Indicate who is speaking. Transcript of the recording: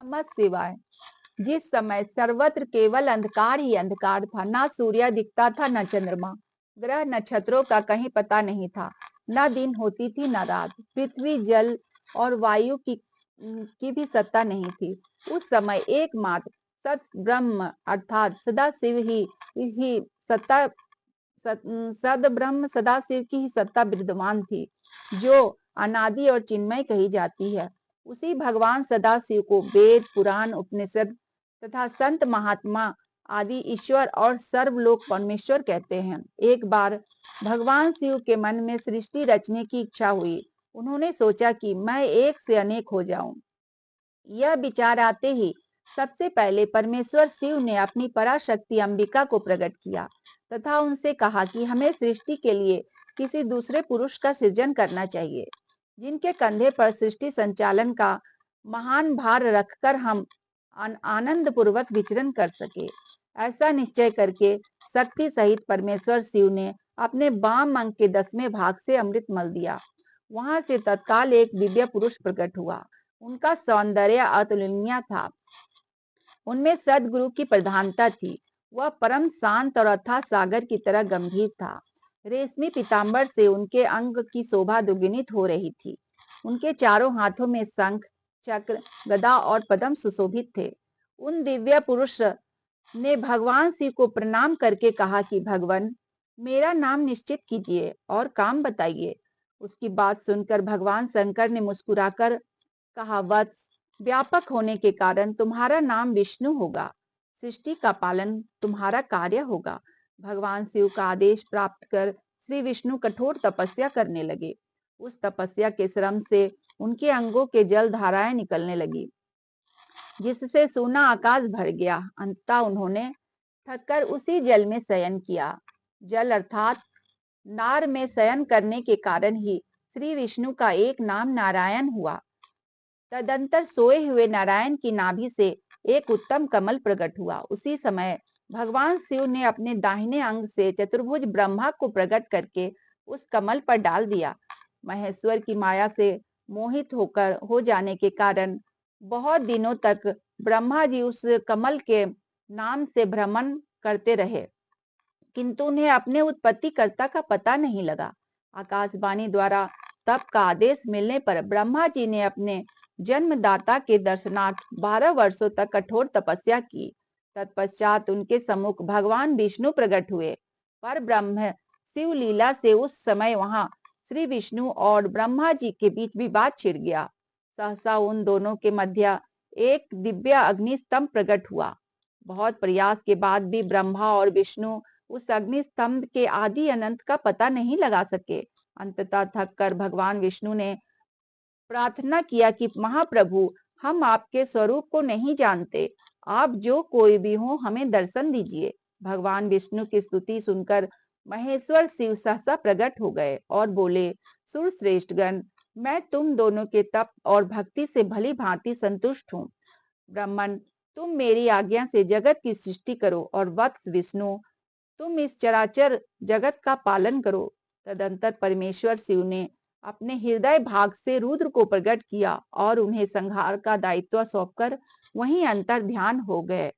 Speaker 1: नमः शिवाय। जिस समय सर्वत्र केवल अंधकार ही अंधकार था, ना सूर्य दिखता था न चंद्रमा, ग्रह नक्षत्रों का कहीं पता नहीं था, न दिन होती थी न रात, पृथ्वी जल और वायु की भी सत्ता नहीं थी। उस समय एकमात्र सत ब्रह्म अर्थात सदाशिव ही सत्ता सद ब्रह्म सदाशिव की ही सत्ता विद्यमान थी, जो अनादि और चिन्मय कही जाती है। उसी भगवान सदाशिव को वेद पुराण उपनिषद तथा संत महात्मा आदि ईश्वर और सर्वलोक परमेश्वर कहते हैं। एक बार भगवान शिव के मन में सृष्टि रचने की इच्छा हुई। उन्होंने सोचा कि मैं एक से अनेक हो जाऊं। यह विचार आते ही सबसे पहले परमेश्वर शिव ने अपनी पराशक्ति अंबिका को प्रकट किया तथा उनसे कहा कि हमें सृष्टि के लिए किसी दूसरे पुरुष का सृजन करना चाहिए, जिनके कंधे पर सृष्टि संचालन का महान भार रखकर हम आनंद पूर्वक विचरण कर सके। ऐसा निश्चय करके शक्ति सहित परमेश्वर शिव ने अपने वाम अंग के 10वें भाग से अमृत मल दिया। वहां से तत्काल एक दिव्य पुरुष प्रकट हुआ। उनका सौंदर्य अतुलनीय था। उनमें सद्गुरु की प्रधानता थी। वह परम शांत और अथाह सागर की तरह गंभीर था। रेशमी पीताम्बर से उनके अंग की शोभा दुगुनित हो रही थी। उनके चारों हाथों में शंख, चक्र, गदा और पद्म सुशोभित थे। उन दिव्य पुरुष ने भगवान शिव को प्रणाम करके कहा कि भगवान, मेरा नाम निश्चित कीजिए और काम बताइए। उसकी बात सुनकर भगवान शंकर ने मुस्कुराकर कहा, वत्स, व्यापक होने के कारण तुम्हारा नाम विष्णु होगा। सृष्टि का पालन तुम्हारा कार्य होगा। भगवान शिव का आदेश प्राप्त कर श्री विष्णु कठोर तपस्या करने लगे। उस तपस्या के श्रम से उनके अंगों के जल धाराएं निकलने लगी, जिससे सोना आकाश भर गया। अंततः उन्होंने थककर उसी जल में शयन किया। जल अर्थात नार में शयन करने के कारण ही श्री विष्णु का एक नाम नारायण हुआ। तदंतर सोए हुए नारायण की नाभि से एक उत्तम कमल प्रकट हुआ। उसी समय भगवान शिव ने अपने दाहिने अंग से चतुर्भुज ब्रह्मा को प्रकट करके उस कमल पर डाल दिया। महेश्वर की माया से मोहित हो जाने के कारण बहुत दिनों तक ब्रह्मा जी उस कमल के नाम से भ्रमण करते रहे, किंतु उन्हें अपने उत्पत्तिकर्ता का पता नहीं लगा। आकाशवाणी द्वारा तप का आदेश मिलने पर ब्रह्मा जी ने अपने जन्मदाता के दर्शनार्थ 12 वर्षों तक कठोर तपस्या की। तत्पश्चात उनके सम्मुख भगवान विष्णु प्रकट हुए। पर ब्रह्म शिव लीला से उस समय वहां श्री विष्णु और ब्रह्मा जी के बीच विवाद छिड़ गया। सहसा उन दोनों के मध्य एक दिव्य अग्निस्तंभ प्रकट हुआ। बहुत प्रयास के बाद भी ब्रह्मा और विष्णु उस अग्निस्तंभ के आदि अनंत का पता नहीं लगा सके। अंततः थककर भगवान विष्णु ने प्रार्थना किया कि महाप्रभु, हम आपके स्वरूप को नहीं जानते, आप जो कोई भी हो हमें दर्शन दीजिए। भगवान विष्णु की स्तुति सुनकर महेश्वर शिव सहसा प्रकट हो गए और बोले, सुरश्रेष्ठगण, मैं तुम दोनों के तप और भक्ति से भली भांति संतुष्ट हूँ। ब्राह्मण, तुम मेरी आज्ञा से जगत की सृष्टि करो और वत्स विष्णु, तुम इस चराचर जगत का पालन करो। तदंतर परमेश्वर शिव ने अपने हृदय भाग से रुद्र को प्रकट किया और उन्हें संहार का दायित्व सौंपकर वहीं अंतर ध्यान हो गए।